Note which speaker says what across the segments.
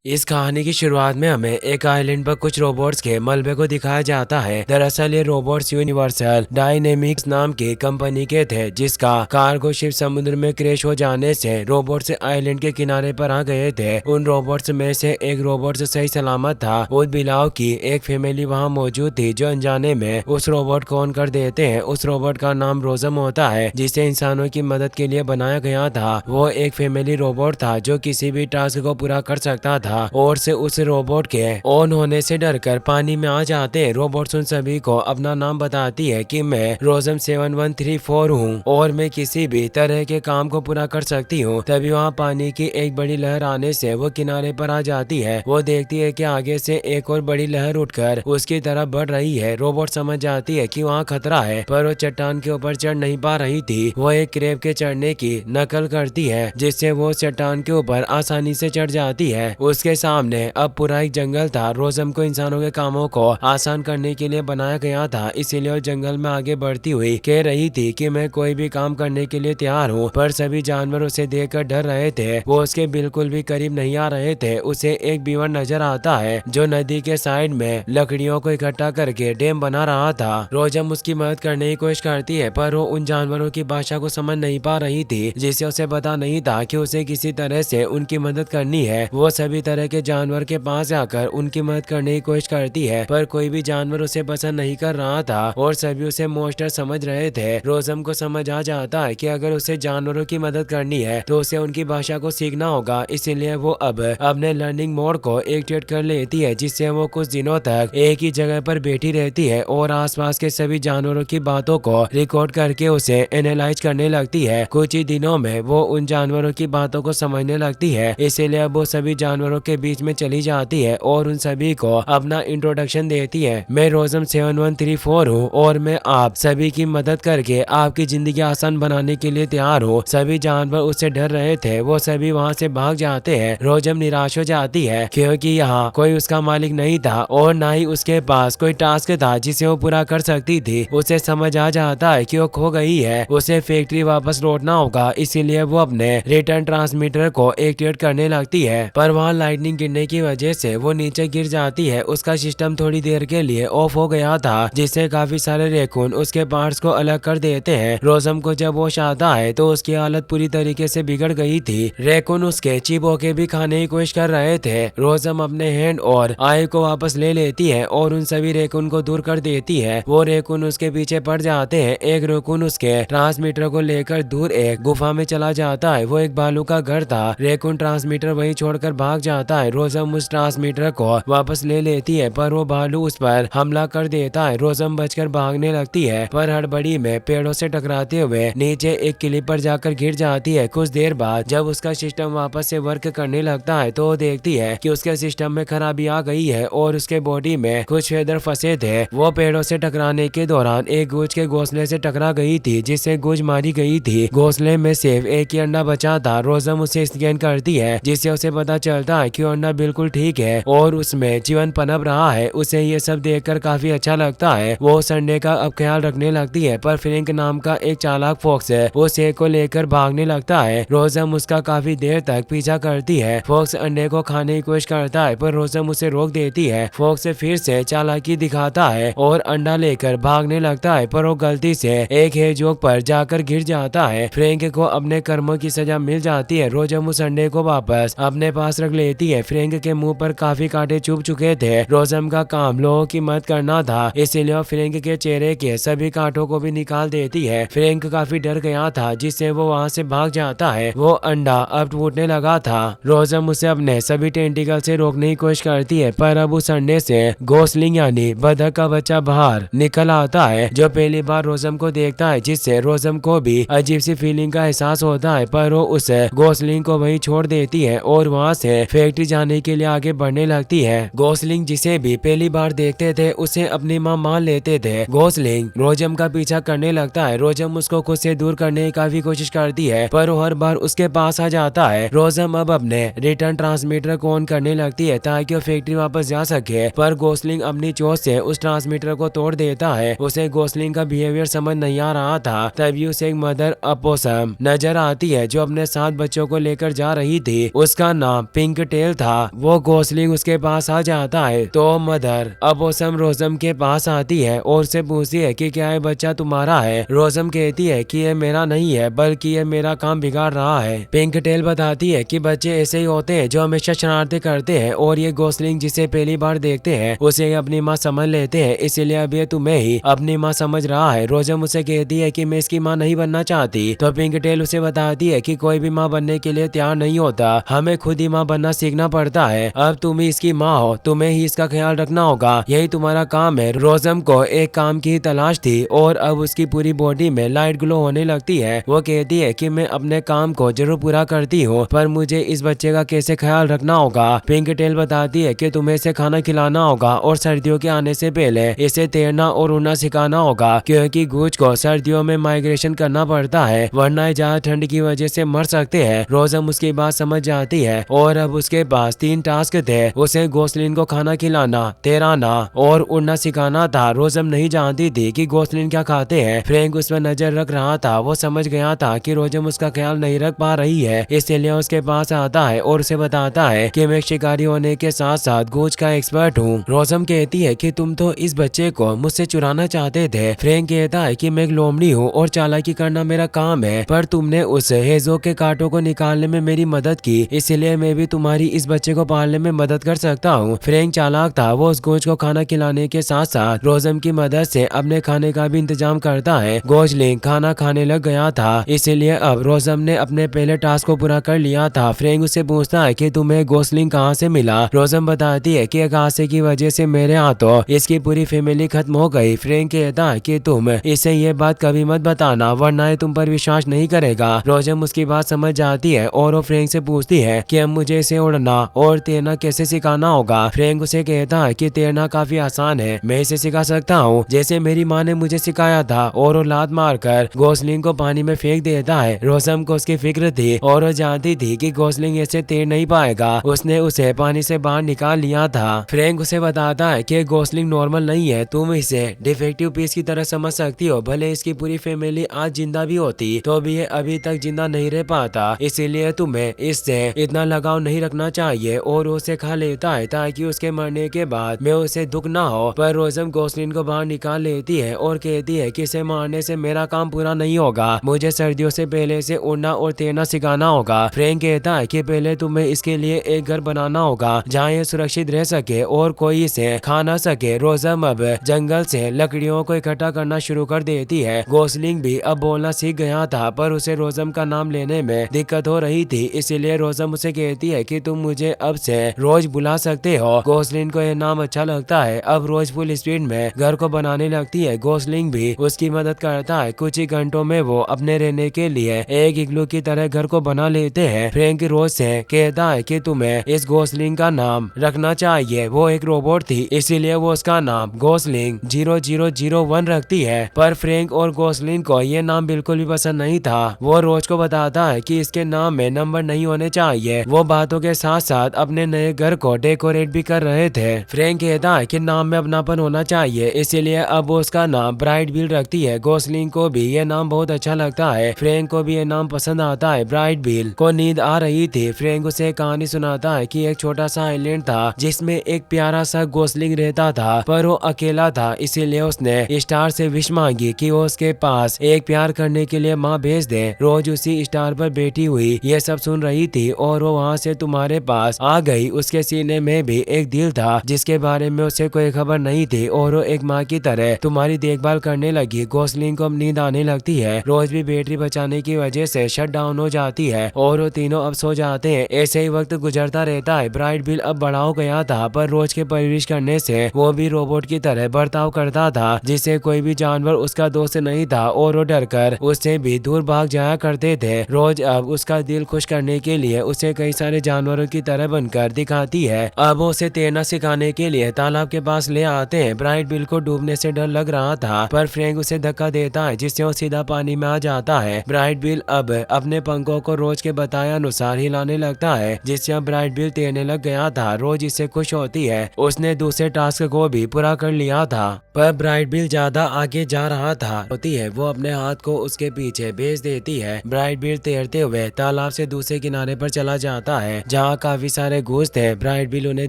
Speaker 1: इस कहानी की शुरुआत में हमें एक आइलैंड पर कुछ रोबोट्स के मलबे को दिखाया जाता है। दरअसल ये रोबोट्स यूनिवर्सल डायनेमिक्स नाम की कंपनी के थे, जिसका कार्गो शिप समुद्र में क्रैश हो जाने से रोबोट्स आइलैंड के किनारे पर आ गए थे। उन रोबोट्स में से एक रोबोट सही सलामत था। उस बिलाव की एक फैमिली वहाँ मौजूद थी जो अनजाने में उस रोबोट को ऑन कर देते हैं। उस रोबोट का नाम रोजम होता है, जिसे इंसानों की मदद के लिए बनाया गया था। वो एक फैमिली रोबोट था जो किसी भी टास्क को पूरा कर सकता था और से उस रोबोट के ऑन होने से डरकर पानी में आ जाते। रोबोट उन सभी को अपना नाम बताती है कि मैं रोजम 7134 हूँ और मैं किसी भी तरह के काम को पूरा कर सकती हूँ। तभी वहाँ पानी की एक बड़ी लहर आने से वो किनारे पर आ जाती है। वो देखती है कि आगे से एक और बड़ी लहर उठकर उसकी तरफ बढ़ रही है। रोबोट समझ जाती है कि वहाँ खतरा है, पर वो चट्टान के ऊपर चढ़ नहीं पा रही थी। वो एक क्रेब के चढ़ने की नकल करती है, जिससे वो चट्टान के ऊपर आसानी से चढ़ जाती है। उसके सामने अब पूरा एक जंगल था। रोजम को इंसानों के कामों को आसान करने के लिए बनाया गया था, इसीलिए वो जंगल में आगे बढ़ती हुई कह रही थी कि मैं कोई भी काम करने के लिए तैयार हूँ। पर सभी जानवर उसे देखकर डर रहे थे। वो उसके बिल्कुल भी करीब नहीं आ रहे थे। उसे एक बीवर नजर आता है जो नदी के साइड में लकड़ियों को इकट्ठा करके डैम बना रहा था। रोजम उसकी मदद करने की कोशिश करती है, पर वो उन जानवरों की भाषा को समझ नहीं पा रही थी, जिससे उसे पता नहीं था कि उसे किसी तरह से उनकी मदद करनी है। वो सभी तरह के जानवर के पास जाकर उनकी मदद करने की कोशिश करती है, पर कोई भी जानवर उसे पसंद नहीं कर रहा था और सभी उसे मॉन्स्टर समझ रहे थे। रोजम को समझ आ जाता है कि अगर उसे जानवरों की मदद करनी है तो उसे उनकी भाषा को सीखना होगा। इसीलिए वो अब अपने लर्निंग मोड को एक्टिवेट कर लेती है, जिससे वो कुछ दिनों तक एक ही जगह पर बैठी रहती है और आसपास के सभी जानवरों की बातों को रिकॉर्ड करके उसे एनालाइज करने लगती है। कुछ ही दिनों में वो उन जानवरों की बातों को समझने लगती है। इसीलिए अब वो सभी जानवरों के बीच में चली जाती है और उन सभी को अपना इंट्रोडक्शन देती है। मैं रोजम 7134 हूँ और मैं आप सभी की मदद करके आपकी जिंदगी आसान बनाने के लिए तैयार हूँ। सभी जानवर उससे डर रहे थे। वो सभी वहाँ से भाग जाते हैं। रोजम निराश हो जाती है क्योंकि यहाँ कोई उसका मालिक नहीं था और ना ही उसके पास कोई टास्क था जिसे वो पूरा कर सकती थी। उसे समझ आ जाता है कि वो खो गई है। उसे फैक्ट्री वापस लौटना होगा, इसीलिए वो अपने रिटर्न ट्रांसमीटर को एक्टिवेट करने लगती है, पर वहाँ लाइटनिंग गिरने की वजह से वो नीचे गिर जाती है। उसका सिस्टम थोड़ी देर के लिए ऑफ हो गया था, जिससे काफी सारे रैकून उसके पार्ट्स को अलग कर देते हैं। रोजम को जब होश आता है तो उसकी हालत पूरी तरीके से बिगड़ गई थी। रैकून उसके चिबो के भी खाने की कोशिश कर रहे थे। रोजम अपने हैंड और आई को वापस ले लेती है और उन सभी रैकून को दूर कर देती है। वो रैकून उसके पीछे पड़ जाते हैं। एक रैकून उसके ट्रांसमीटर को लेकर दूर एक गुफा में चला जाता है। वो एक भालू का घर था। रैकून ट्रांसमीटर वहीं छोड़कर भाग जाता है। रोजम उस ट्रांसमीटर को वापस ले लेती है, पर वो भालू उस पर हमला कर देता है। रोजम बचकर भागने लगती है, पर हड़बड़ी में पेड़ों से टकराते हुए नीचे एक किले पर जाकर गिर जाती है। कुछ देर बाद जब उसका सिस्टम वापस से वर्क करने लगता है तो वो देखती है कि उसके सिस्टम में खराबी आ गई है और उसके बॉडी में कुछ फेदर फंसे थे। वो पेड़ों से टकराने के दौरान एक गूंज के घोंसले से टकरा गई थी, जिससे गूंज मारी गई थी। घोंसले में सिर्फ एक ही अंडा बचा था। रोजम उसे स्कैन करती है, जिससे उसे पता चलता है कि अंडा बिल्कुल ठीक है और उसमें जीवन पनप रहा है। उसे ये सब देखकर काफी अच्छा लगता है। वो उस अंडे का अब ख्याल रखने लगती है, पर फ्रैंक नाम का एक चालाक फॉक्स उस एक को लेकर भागने लगता है। रोजम उसका काफी देर तक पीछा करती है। फॉक्स अंडे को खाने की कोशिश करता है, पर रोजम उसे रोक देती है। फॉक्स फिर से चालाकी दिखाता है और अंडा लेकर भागने लगता है, पर वो गलती से एक हेजहॉग पर जाकर गिर जाता है। फ्रैंक को अपने कर्मों की सजा मिल जाती है। रोजम उस अंडे को वापस अपने पास रख लेती है। फ्रैंक के मुंह पर काफी कांटे चुभ चुके थे। रोजम का काम लोगों की मदद करना था, इसीलिए वो फ्रैंक के चेहरे के सभी कांटों को भी निकाल देती है। फ्रैंक काफी डर गया था, जिससे वो वहाँ से भाग जाता है। वो अंडा अब टूटने लगा था। रोजम उसे अपने सभी टेंटिकल से रोकने की कोशिश करती है, पर अब उस अंडे से गोसलिंग यानी बतख का बच्चा बाहर निकल आता है, जो पहली बार रोजम को देखता है, जिससे रोजम को भी अजीब सी फीलिंग का एहसास होता है। पर वो उस गोसलिंग को वहीं छोड़ देती है और वहाँ से फैक्ट्री जाने के लिए आगे बढ़ने लगती है। गोसलिंग जिसे भी पहली बार देखते थे उसे अपनी माँ मान लेते थे। गोसलिंग रोजम का पीछा करने लगता है। रोजम उसको खुद से दूर करने की काफी कोशिश करती है, पर वो हर बार उसके पास आ जाता है। रोजम अब अपने रिटर्न ट्रांसमीटर को ऑन करने लगती है ताकि वो फैक्ट्री वापस जा सके, पर गोसलिंग अपनी चोट से उस ट्रांसमीटर को तोड़ देता है। उसे गोसलिंग का बिहेवियर समझ नहीं आ रहा था। तभी उसे एक मदर अपोसम नजर आती है जो अपने 7 बच्चों को लेकर जा रही थी। उसका नाम पिंक टेल था वो गोसलिंग उसके पास आ जाता है। तो मदर अब ओसम रोजम के पास आती है और उससे पूछती है कि क्या ये बच्चा तुम्हारा है। रोजम कहती है कि ये मेरा नहीं है बल्कि ये मेरा काम बिगाड़ रहा है। पिंक टेल बताती है कि बच्चे ऐसे ही होते हैं जो हमेशा शरारतें करते हैं और ये गोसलिंग जिसे पहली बार देखते हैं उसे अपनी माँ समझ लेते हैं, इसीलिए अब ये तुम्हें ही अपनी माँ समझ रहा है। रोजम उसे कहती है कि मैं इसकी माँ नहीं बनना चाहती। तो पिंक टेल उसे बताती है कि कोई भी माँ बनने के लिए तैयार नहीं होता, हमें खुद ही माँ बनना सीखना पड़ता है। अब तुम ही इसकी माँ हो, तुम्हें ही इसका ख्याल रखना होगा, यही तुम्हारा काम है। रोजम को एक काम की तलाश थी और अब उसकी पूरी बॉडी में लाइट ग्लो होने लगती है। वो कहती है कि मैं अपने काम को जरूर पूरा करती हूँ पर मुझे इस बच्चे का कैसे ख्याल रखना होगा। पिंक टेल बताती है कि तुम्हें इसे खाना खिलाना होगा और सर्दियों के आने से पहले इसे तैरना और उड़ना सिखाना होगा, क्योंकि गूज को सर्दियों में माइग्रेशन करना पड़ता है वरना ज्यादा ठंड की वजह से मर सकते हैं। रोजम उसकी बात समझ जाती है और अब उसके पास 3 टास्क थे। उसे गोसलिन को खाना खिलाना, तैराना और उड़ना सिखाना था। रोजम नहीं जानती थी कि गोसलिन क्या खाते हैं। फ्रैंक उस पर नजर रख रहा था, वो समझ गया था कि रोजम उसका ख्याल नहीं रख पा रही है, इसलिए उसके पास आता है और उसे बताता है कि मैं शिकारी होने के साथ साथ गूज का एक्सपर्ट हूँ। रोजम कहती है कि तुम तो इस बच्चे को मुझसे चुराना चाहते थे। फ्रैंक कहता है कि मैं एक लोमड़ी हूँ और चालाकी करना मेरा काम है, पर तुमने उस हेजो के कांटों को निकालने में मेरी मदद की, इसलिए मैं भी तुम्हारी इस बच्चे को पालने में मदद कर सकता हूँ। फ्रैंक चालाक था, वो उस गूज को खाना खिलाने के साथ साथ रोजम की मदद से अपने खाने का भी इंतजाम करता है। गोसलिंग खाना खाने लग गया था, इसीलिए अब रोजम ने अपने पहले टास्क को पूरा कर लिया था। फ्रैंक उससे पूछता है कि तुम्हें गोसलिंग कहाँ से मिला। रोजम बताती है कि एक हादसे की वजह से मेरे हाथों इसकी पूरी फैमिली खत्म हो गई। फ्रैंक कहता है कि तुम इसे ये बात कभी मत बताना वरना ये तुम पर विश्वास नहीं करेगा। रोजम उसकी बात समझ जाती है और वो फ्रैंक से पूछती है कि अब मुझे इसे उड़ना और तैरना कैसे सिखाना होगा। फ्रैंक उसे कहता है कि तैरना काफी आसान है, मैं इसे सिखा सकता हूँ जैसे मेरी माँ ने मुझे सिखाया था, और वो लात मारकर गोसलिंग को पानी में फेंक देता है। रोजम को उसकी फिक्र थी और वो जानती थी कि गोसलिंग ऐसे तैर नहीं पाएगा, उसने उसे पानी से बाहर निकाल लिया था। फ्रैंक उसे बताता है कि गोसलिंग नॉर्मल नहीं है, तुम इसे डिफेक्टिव पीस की तरह समझ सकती हो। भले इसकी पूरी फैमिली आज जिंदा भी होती तो भी ये अभी तक जिंदा नहीं रह पाता, इसीलिए तुम्हें इससे इतना लगाव नहीं रखना चाहिए। और उसे खा लेता है ताकि उसके मरने के बाद में उसे दुख ना हो। पर रोजम गोसलिन को बाहर निकाल लेती है और कहती है कि इसे मारने से मेरा काम पूरा नहीं होगा, मुझे सर्दियों से पहले से उड़ना और तैरना सिखाना होगा। फ्रैंक कहता है कि पहले तुम्हें इसके लिए एक घर बनाना होगा जहाँ ये सुरक्षित रह सके और कोई इसे खा ना सके। रोजम अब जंगल से लकड़ियों को इकट्ठा करना शुरू कर देती है। गोसलिंग भी अब बोलना सीख गया था पर उसे रोजम का नाम लेने में दिक्कत हो रही थी, इसीलिए रोजम उसे कहती है कि तुम मुझे अब से रोज बुला सकते हो। गोसलिंग को यह नाम अच्छा लगता है, अब रोज फुल स्पीड में घर को बनाने लगती है। गोसलिंग भी उसकी मदद करता है, कुछ ही घंटों में वो अपने रहने के लिए एक इग्लू की तरह घर को बना लेते हैं। फ्रैंक रोज से कहता है कि तुम्हें इस गोसलिंग का नाम रखना चाहिए, वो एक रोबोट थी इसीलिए वो उसका नाम गोसलिंग 0001 रखती है। पर फ्रैंक और गोसलिंग को ये नाम बिल्कुल भी पसंद नहीं था। वो रोज को बताता है कि इसके नाम में नंबर नहीं होने चाहिए। वो बातों के साथ साथ अपने नए घर को डेकोरेट भी कर रहे थे। फ्रैंक कहता है कि नाम में अपनापन होना चाहिए, इसीलिए अब वो उसका नाम ब्राइट बिल रखती है। गोसलिंग को भी ये नाम बहुत अच्छा लगता है, फ्रैंक को भी ये नाम पसंद आता है। ब्राइट बिल को नींद आ रही थी। फ्रैंक उसे एक कहानी सुनाता है कि एक छोटा सा आइलैंड था जिसमें एक प्यारा सा गोसलिंग रहता था, पर वो अकेला था, इसीलिए उसने स्टार से विश मांगी कि वो उसके पास एक प्यार करने के लिए माँ भेज दे। रोज उसी स्टार पर बैठी हुई ये सब सुन रही थी और वो वहाँ से तुम्हारे पास आ गई। उसके सीने में भी एक दिल था जिसके बारे में उसे कोई खबर नहीं थी और वो एक माँ की तरह तुम्हारी देखभाल करने लगी। गोसलिंग को अब नींद आने लगती है। रोज भी बैटरी बचाने की वजह से शट डाउन हो जाती है और वो तीनों अब सो जाते हैं। ऐसे ही वक्त गुजरता रहता है। ब्राइट बिल अब बड़ा हो गया था पर रोज के परवरिश करने से वो भी रोबोट की तरह बर्ताव करता था, जिससे कोई भी जानवर उसका दोस्त नहीं था और वो डरकर उससे भी दूर भाग जाया करते थे। रोज अब उसका दिल खुश करने के लिए उसे कई सारे जानवरों की तरह बनकर दिखाती है। अब उसे तैरना सिखाने के लिए तालाब के पास ले आते हैं। ब्राइट बिल को डूबने से डर लग रहा था पर फ्रैंक उसे धक्का देता है जिससे वो सीधा पानी में आ जाता है। ब्राइट बिल अब अपने पंखों को रोज के बताए अनुसार हिलाने लगता है जिससे अब ब्राइट बिल तैरने लग गया था। रोज इससे खुश होती है, उसने दूसरे टास्क को भी पूरा कर लिया था पर ब्राइट बिल ज्यादा आगे जा रहा था होती है। वो अपने हाथ को उसके पीछे भेज देती है। ब्राइट बिल तैरते हुए तालाब से दूसरे किनारे पर चला जाता है जहाँ जहाँ काफी सारे गूज थे। ब्राइट बिल उन्हें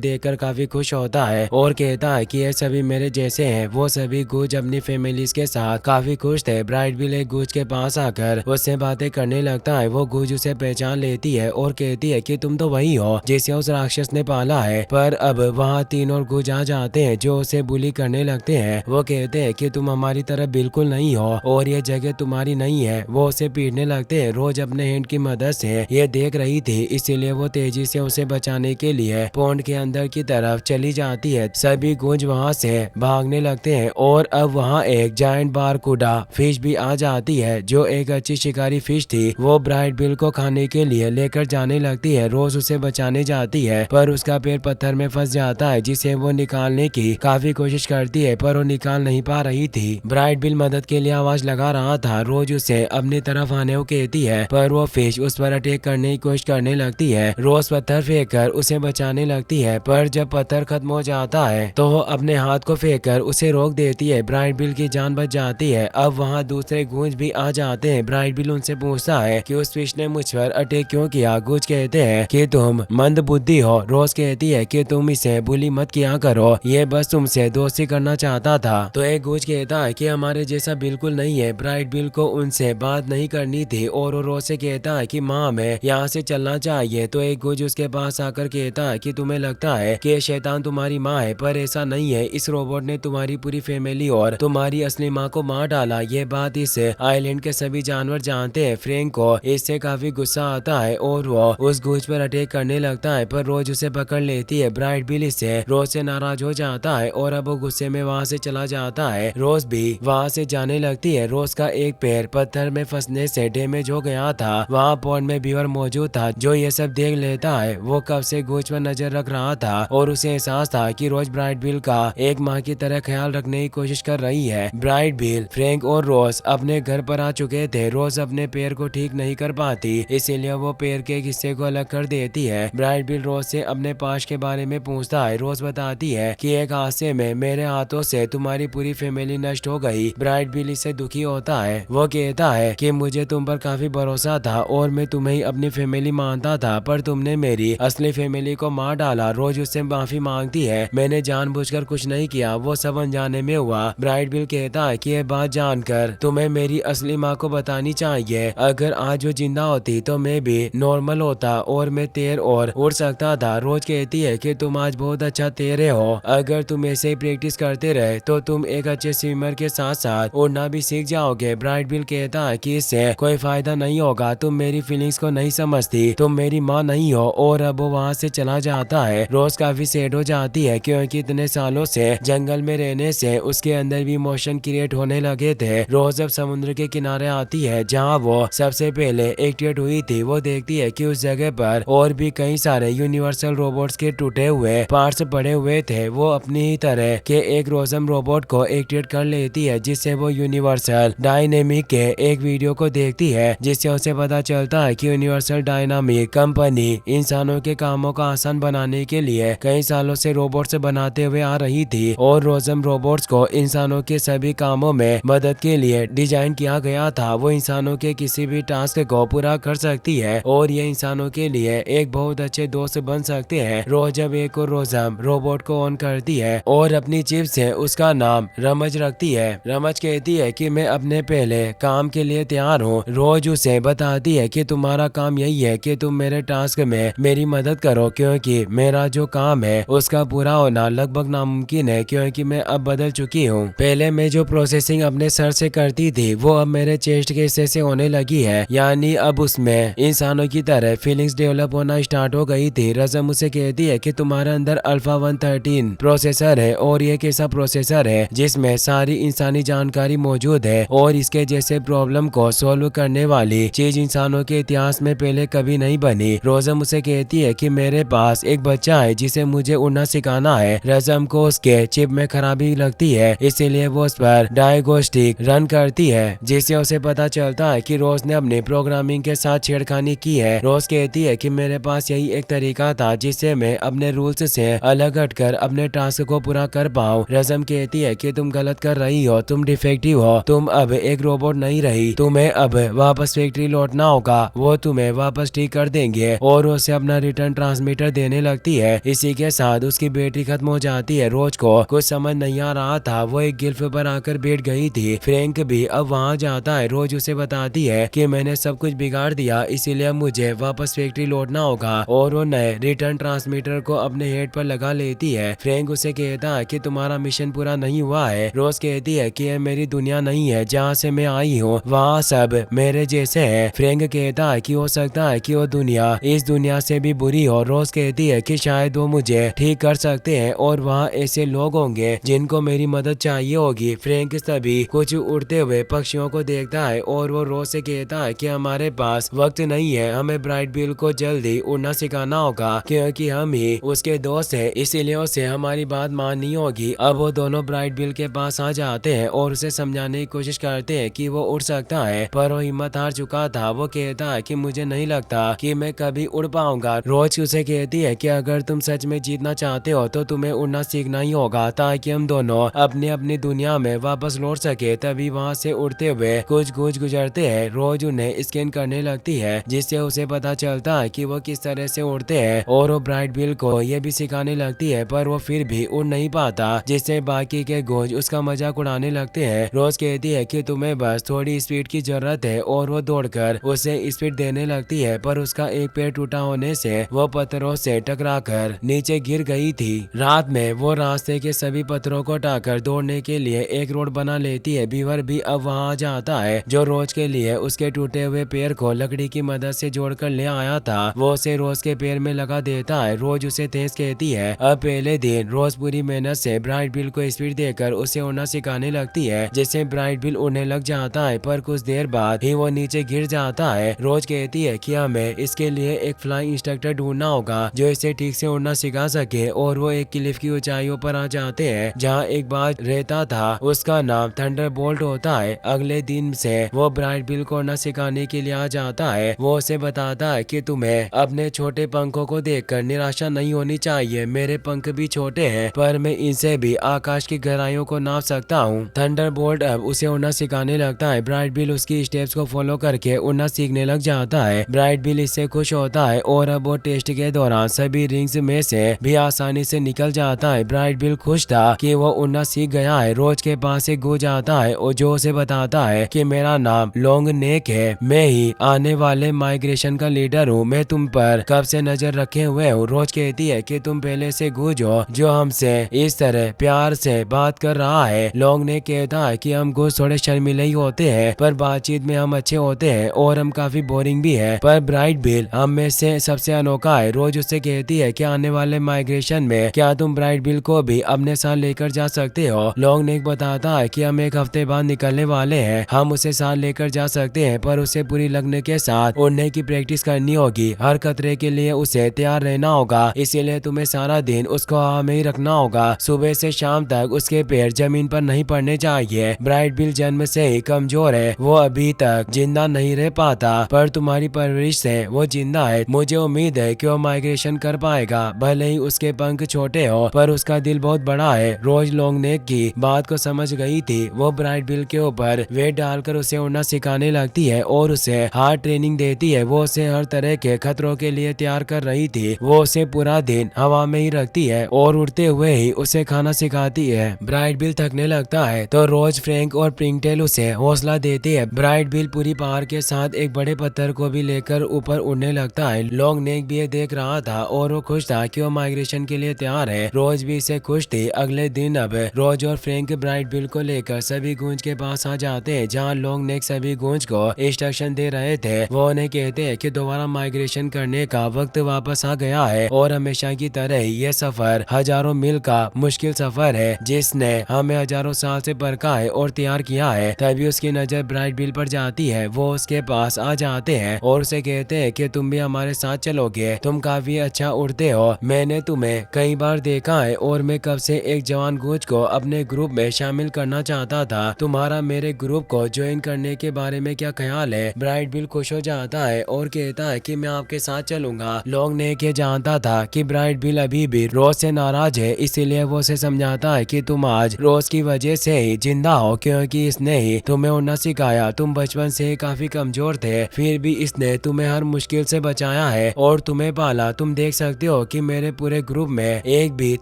Speaker 1: देखकर काफी खुश होता है और कहता है कि ये सभी मेरे जैसे हैं। वो सभी गूज अपनी फैमिलीज के साथ काफी खुश थे। ब्राइट बिल एक गूज के पास आकर उससे बातें करने लगता है। वो गूज उसे पहचान लेती है और कहती है कि तुम तो वही हो जिसे उस राक्षस ने पाला है। पर अब वहाँ 3 और गूज आ जाते हैं जो उसे बुली करने लगते हैं। वो कहते हैं कि तुम हमारी तरफ बिल्कुल नहीं हो और ये जगह तुम्हारी नहीं है। वो उसे पीटने लगते हैं। रोज अपने हैंड की मदद से ये देख रही थी, इसीलिए वो तेजी से उसे बचाने के लिए पॉन्ड के अंदर की तरफ चली जाती है। सभी गूंज वहाँ से भागने लगते हैं और अब वहाँ एक जायंट बारकुडा फिश भी आ जाती है जो एक अच्छी शिकारी फिश थी। वो ब्राइट बिल को खाने के लिए लेकर जाने लगती है। रोज उसे बचाने जाती है पर उसका पैर पत्थर में फंस जाता है जिसे वो निकालने की काफी कोशिश करती है पर वो निकाल नहीं पा रही थी। ब्राइट बिल मदद के लिए आवाज लगा रहा था। रोज उसे अपनी तरफ आने को कहती है पर वो फिश उस पर अटैक करने की कोशिश करने लगती है। रोज पत्थर फेंक कर उसे बचाने लगती है पर जब पत्थर खत्म हो जाता है तो वो अपने हाथ को फेंक कर उसे रोक देती है। ब्राइट बिल की जान बच जाती है। अब वहाँ दूसरे गूंज भी आ जाते हैं। ब्राइट बिल उनसे पूछता है कि उस फिश ने मुझ पर अटैक क्यों किया। गूंज कहते हैं कि तुम मंद बुद्धि हो। रोज कहती है कि तुम इसे बुली मत किया करो, ये बस तुमसे दोस्ती करना चाहता था। तो एक गूंज कहता है कि हमारे जैसा बिल्कुल नहीं है। ब्राइट बिल को उनसे बात नहीं करनी थी और वो रोज से कहता है कि माँ हमें यहाँ से चलना चाहिए। तो एक गूंज उसके पास आकर कहता है कि तुम्हें लगता है कि शैतान तुम्हारी माँ है पर ऐसा नहीं है। इस रोबोट ने तुम्हारी पूरी फैमिली और तुम्हारी असली माँ को मार डाला। ये बात इस आइलैंड के सभी जानवर जानते हैं। फ्रैंक को इससे काफी गुस्सा आता है और वो उस गूंज पर अटैक करने लगता है पर रोज उसे पकड़ लेती है। ब्राइट बिल इससे रोज से नाराज हो जाता है और अब वो गुस्से में वहाँ से चला जाता है। रोज भी वहाँ से जाने लगती है। रोज का एक पैर पत्थर में फंसने से डैमेज हो गया था। वहाँ पॉन्ड में बीवर मौजूद था जो ये सब देख लेता है। वो कब से गूंज पर नजर रख रहा था और उसे एहसास था कि रोज ब्राइट बिल का एक माँ की तरह ख्याल रखने की कोशिश कर रही है। ब्राइट बिल, फ्रैंक और रोज अपने घर पर आ चुके थे। रोज अपने पैर को ठीक नहीं कर पाती इसीलिए वो पैर के एक हिस्से को अलग कर देती है। ब्राइट बिल रोज से अपने पास्ट के बारे में पूछता है। रोज बताती है कि एक हादसे में मेरे हाथों से तुम्हारी पूरी फैमिली नष्ट हो गई। ब्राइट बिल इससे दुखी होता है। वो कहता है कि मुझे तुम पर काफी भरोसा था और मैं तुम्हें ही अपनी फैमिली मानता था पर तुमने मेरी असली फैमिली को मार डाला। रोज उससे माफी मांगती है, मैंने जानबूझकर कुछ नहीं किया, वो सब अनजाने में हुआ। ब्राइट बिल कहता है कि ये बात जानकर तुम्हें मेरी असली माँ को बतानी चाहिए। अगर आज वो जिंदा होती तो मैं भी नॉर्मल होता और मैं तैर और उड़ सकता था। रोज कहती है कि तुम आज बहुत अच्छा तैरे हो। अगर तुम ऐसे ही प्रैक्टिस करते रहे तो तुम एक अच्छे स्विमर के साथ साथ उड़ना भी सीख जाओगे। ब्राइट बिल कहता है कि इससे कोई फायदा नहीं होगा, तुम मेरी फीलिंग्स को नहीं समझती, तुम मेरी माँ नहीं हो। और अब वो वहाँ से चला जाता है। रोज काफी सैड हो जाती है क्योंकि इतने सालों से जंगल में रहने से उसके अंदर भी इमोशन क्रिएट होने लगे थे। रोज अब समुद्र के किनारे आती है जहाँ वो सबसे पहले एक्टिवेट हुई थी। वो देखती है कि उस जगह पर और भी कई सारे यूनिवर्सल रोबोट्स के टूटे हुए पार्ट्स पड़े हुए थे। वो अपनी ही तरह के एक रोजम रोबोट को एक्टिवेट कर लेती है जिससे वो यूनिवर्सल डायनेमिक के एक वीडियो को देखती है जिससे उसे पता चलता है कि यूनिवर्सल डायनामिक कंपनी इंसानों के कामों को आसान बनाने के लिए कई सालों से रोबोट्स बनाते हुए आ रही थी और रोजम रोबोट्स को इंसानों के सभी कामों में मदद के लिए डिजाइन किया गया था। वो इंसानों के किसी भी टास्क को पूरा कर सकती है और ये इंसानों के लिए एक बहुत अच्छे दोस्त बन सकते हैं। रोज जब एक और रोजम रोबोट को ऑन करती है और अपनी चिप से उसका नाम रमज रखती है। रमज कहती है कि मैं अपने पहले काम के लिए तैयार हूँ। रोज उसे बताती है कि तुम्हारा काम यही है कि तुम मेरे टास्क में मेरी मदद करो क्योंकि मेरा जो काम है उसका पूरा होना लगभग नामुमकिन है क्योंकि मैं अब बदल चुकी हूँ। पहले मैं जो प्रोसेसिंग अपने सर से करती थी वो अब मेरे चेस्ट के हिस्से से होने लगी है, यानी अब उसमें इंसानों की तरह फीलिंग्स डेवलप होना स्टार्ट हो गई थी। रजम उसे कहती है कि तुम्हारे अंदर अल्फा 113 प्रोसेसर है और ये एक ऐसा प्रोसेसर है जिसमें सारी इंसानी जानकारी मौजूद है और इसके जैसे प्रॉब्लम को सॉल्व करने वाली चीज इंसानों के इतिहास में पहले कभी नहीं बनी। रोजम उसे कहती है कि मेरे पास एक बच्चा है जिसे मुझे उड़ना सिखाना है। रजम को उसके चिप में खराबी लगती है इसीलिए वो उस पर डायग्नोस्टिक रन करती है जिससे उसे पता चलता है कि रोज ने अपनी प्रोग्रामिंग के साथ छेड़खानी की है। रोज कहती है कि मेरे पास यही एक तरीका था जिससे मैं अपने रूल्स से अलग हटकर अपने टास्क को पूरा कर पाऊँ। रजम कहती है कि तुम गलत कर रही हो, तुम डिफेक्टिव हो, तुम अब एक रोबोट नहीं रही, तुम्हें अब वापस फैक्ट्री लौटना होगा, वो तुम्हें वापस ठीक कर देंगे। और वो उसे अपना रिटर्न ट्रांसमीटर देने लगती है। इसी के साथ उसकी बैटरी खत्म हो जाती है। रोज को कुछ समझ नहीं आ रहा था, वो एक गिल्फ पर आकर बैठ गई थी। फ्रैंक भी अब वहाँ जाता है। रोज उसे बताती है कि मैंने सब कुछ बिगाड़ दिया, इसीलिए मुझे वापस फैक्ट्री लौटना होगा, और वो नए रिटर्न ट्रांसमीटर को अपने हेड पर लगा लेती है। फ्रैंक उसे कहता है कि तुम्हारा मिशन पूरा नहीं हुआ है। रोज कहती है कि यह मेरी दुनिया नहीं है, जहाँ से मैं आई हूँ वहाँ सब मेरे जैसे है। फ्रैंक कहता है कि हो सकता है कि वो दुनिया इस दुनिया से भी बुरी हो। रोज कहती है कि शायद वो मुझे ठीक कर सकते हैं और वहाँ ऐसे लोग होंगे जिनको मेरी मदद चाहिए होगी। फ्रैंक सभी कुछ उड़ते हुए पक्षियों को देखता है और वो रोज से कहता है कि हमारे पास वक्त नहीं है, हमें ब्राइट बिल को जल्दी उड़ना सिखाना होगा क्योंकि हम ही उसके दोस्त हैं, इसीलिए उसे हमारी बात माननी होगी। अब वो दोनों ब्राइट बिल के पास आ जाते हैं और उसे समझाने की कोशिश करते हैं कि वो उड़ सकता है, पर वो हिम्मत हार चुका था। वो कहता है कि मुझे नहीं लगता कि मैं कभी उड़ पाऊंगा। रोज उसे कहती है कि अगर तुम सच में जीतना चाहते हो तो तुम्हें उड़ना सीखना ही होगा, ताकि हम दोनों अपनी अपनी दुनिया में वापस लौट सके। तभी वहाँ से उड़ते हुए कुछ गुज गुजरते हैं। रोज उन्हें स्कैन करने लगती है, जिससे उसे पता चलता है कि वो किस तरह से उड़ते हैं, और वो ब्राइट बिल को ये भी सिखाने लगती है, पर वो फिर भी उड़ नहीं पाता, जिससे बाकी के गुज उसका मजाक उड़ाने लगते हैं। रोज कहती है कि तुम्हें बस थोड़ी स्पीड की जरूरत है, और वो दौड़कर उसे स्पीड देने लगती है, पर उसका एक पैर टूटा होने से वो पत्थरों से टकराकर नीचे गिर गई थी। रात में वो रास्ते के सभी पत्थरों को हटाकर दौड़ने के लिए एक रोड बना लेती है। बीवर भी अब वहाँ आ जाता है, जो रोज के लिए उसके टूटे हुए पैर को लकड़ी की मदद से जोड़कर ले आया था। वो उसे रोज के पैर में लगा देता है। रोज उसे तेज कहती है। अब पहले दिन रोज पूरी मेहनत से ब्राइट बिल को स्पीड देकर उसे उड़ना सिखाने लगती है, जिससे ब्राइट बिल उड़ने लग जाता है, पर कुछ देर बाद ही वो नीचे गिर जाता है। रोज कहती है कि हमें इसके लिए एक फ्लाइंग इंस्ट्रक्टर ढूंढना होगा जो इसे ठीक से उड़ना सिखा सके, और वो एक क्लिफ की ऊंचाइयों पर आ जाते हैं जहाँ एक बार रहता था। उसका नाम थंडरबोल्ट होता है। अगले दिन से वो ब्राइट बिल को उड़ना सिखाने के लिए आ जाता है। वो उसे बताता है कि तुम्हें अपने छोटे पंखों को देखकर निराशा नहीं होनी चाहिए। मेरे पंख भी छोटे हैं, पर मैं इनसे भी आकाश की गहराइयों को नाप सकता हूँ। थंडरबोल्ट अब उसे उड़ना सिखाने लगता है। ब्राइट बिल उसकी स्टेप्स को फॉलो करके उड़ना सीखने लग जाता है। ब्राइट बिल इससे खुश होता है, और अब वो टेस्ट के दौरान सभी रिंग्स में से भी आसानी से निकल जाता है। ब्राइट बिल खुश था कि वो उड़ना सीख गया है। रोज के पास एक गुज आता है और जो उसे बताता है कि मेरा नाम लॉन्ग नेक है, मैं ही आने वाले माइग्रेशन का लीडर हूँ, मैं तुम पर कब से नजर रखे हुए हूँ। रोज कहती है कि तुम पहले से गुज हो जो हमसे इस तरह प्यार से बात कर रहा है। लॉन्ग नेक कहता है कि हम गुज थोड़े शर्मिले ही होते हैं, पर बातचीत में हम अच्छे होते हैं, और हम काफी बोरिंग भी है, पर ब्राइट बिल हम में से सबसे अनोखा है। रोज उससे कहती है कि आने वाले माइग्रेशन में क्या तुम ब्राइट बिल को भी अपने साथ लेकर जा सकते हो। लॉन्ग नेक बताता है कि हम एक हफ्ते बाद निकलने वाले हैं, हम उसे साथ लेकर जा सकते हैं, पर उसे पूरी लगन के साथ उड़ने की प्रैक्टिस करनी होगी। हर खतरे के लिए उसे तैयार रहना होगा, इसीलिए तुम्हें सारा दिन उसको हवा में ही रखना होगा। सुबह से शाम तक उसके पैर जमीन पर नहीं पड़ने चाहिए। ब्राइट बिल जन्म से ही कमजोर है, वो अभी तक जिंदा नहीं रह पाता, पर तुम्हारी परवरिश से वो जिंदा है। मुझे उम्मीद है कि वो माइग्रेशन कर पाएगा, भले ही उसके पंख छोटे हो, पर उसका दिल बहुत बड़ा है। रोज लॉन्ग नेक की बात को समझ गई थी। वो ब्राइट बिल के ऊपर वेट डालकर उसे उड़ना सिखाने लगती है और उसे हार्ड ट्रेनिंग देती है। वो उसे हर तरह के खतरों के लिए तैयार कर रही थी। वो उसे पूरा दिन हवा में ही रखती है और उड़ते हुए ही उसे खाना सिखाती है। ब्राइट बिल थकने लगता है तो रोज, फ्रैंक और प्रिंगटेल उसे हौसला देती है। ब्राइट बिल पूरी पावर के साथ एक बड़े पत्थर को भी लेकर ऊपर उड़ने लगता है। लॉन्ग नेक भी ये देख रहा था और वो खुश था कि वो माइग्रेशन के लिए तैयार है। रोज भी इसे खुश थी। अगले दिन अब रोज और फ्रैंक ब्राइट बिल को लेकर सभी गूंज के पास आ जाते हैं, जहाँ लॉन्ग नेक सभी गूंज को इंस्ट्रक्शन दे रहे थे। वो उन्हें कहते हैं कि दोबारा माइग्रेशन करने का वक्त वापस आ गया है, और हमेशा की तरह यह सफर हजारों मील का मुश्किल सफर है, जिसने हमें हजारों साल से परखा है और तैयार किया है। तभी उसकी नजर ब्राइट बिल पर जाती है। वो उसके पास आ जाते हैं और उसे कहते हैं कि तुम भी हमारे साथ चलोगे, तुम काफी अच्छा उड़ते हो, मैंने तुम्हें कई बार देखा है और मैं कब से एक जवान गूंज को अपने ग्रुप में शामिल करना चाहता था। तुम्हारा मेरे ग्रुप को ज्वाइन करने के बारे में क्या ख्याल है। ब्राइट बिल खुश हो जाता है और कहता है कि मैं आपके साथ चलूंगा। लॉन्ग नेक ये जानता था कि ब्राइट बिल अभी भी रोज से नाराज है, इसीलिए वो उसे समझाता है कि तुम आज रोज की वजह से ही जिंदा हो, क्योंकि इसने ही तुम्हें उड़ना सिखाया। तुम बचपन से ही काफी कमजोर थे, फिर भी इसने तुम्हें हर मुश्किल से बचाया है और तुम्हें पाला। तुम देख सकते हो कि मेरे पूरे ग्रुप में एक भी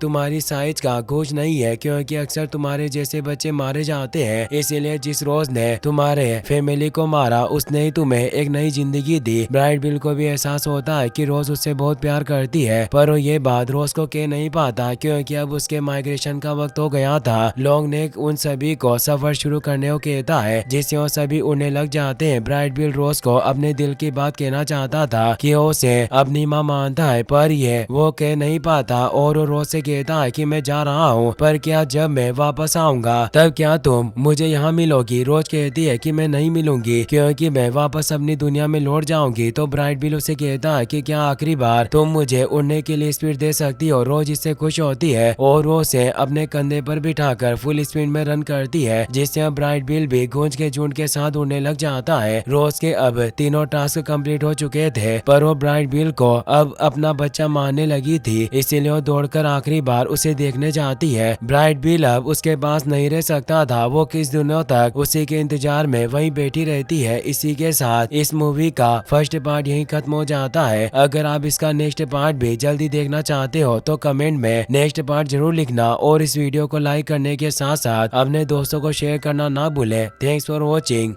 Speaker 1: तुम्हारी साइज का कोच नहीं है, क्योंकि अक्सर तुम्हारे जैसे बच्चे मारे जाते हैं। इसीलिए जिस रोज ने तुम्हारे फैमिली को मारा उसने ही तुम्हें एक नई जिंदगी दी। ब्राइट बिल को भी एहसास होता है कि रोज उससे बहुत प्यार करती है, पर वो ये बात रोज को कह नहीं पाता क्योंकि अब उसके माइग्रेशन का वक्त हो गया था। लॉन्ग नेक उन सभी को सफर शुरू करने को कहता है, जिससे वो सभी उड़ने लग जाते हैं। ब्राइट बिल रोज को अपने दिल की बात कहना चाहता था कि वो उसे अपनी माँ मानता है, पर ये वो कह नहीं पाता और वो रोज से कहता है कि मैं जा रहा हूँ, पर क्या जब मैं वापस आऊंगा तब क्या तुम मुझे यहाँ मिलोगी? रोज कहती है कि मैं नहीं मिलूंगी क्योंकि मैं वापस अपनी दुनिया में लौट जाऊंगी। तो ब्राइट बिल उसे कहता है कि क्या आखिरी बार तुम मुझे उड़ने के लिए स्पीड दे सकती हो? रोज इससे खुश होती है और वो उसे अपने कंधे पर बिठाकर फुल स्पीड में रन करती है, जिससे अब ब्राइट बिल भी गूंज के झुंड के साथ उड़ने लग जाता है। रोज के अब तीनों टास्क कंप्लीट हो चुके थे, पर वो ब्राइट बिल को अब अपना बच्चा मानने लगी थी, इसीलिए वो दौड़कर आखिरी बार उसे देखने जाती है। ब्राइट बिल अब उसके पास नहीं रह सकता था, वो किस दिनों तक उसी के इंतजार में वहीं बैठी रहती है। इसी के साथ इस मूवी का फर्स्ट पार्ट यहीं खत्म हो जाता है। अगर आप इसका नेक्स्ट पार्ट भी जल्दी देखना चाहते हो तो कमेंट में नेक्स्ट पार्ट जरूर लिखना और इस वीडियो को लाइक करने के साथ साथ अपने दोस्तों को शेयर करना ना भूलें। Thanks for watching.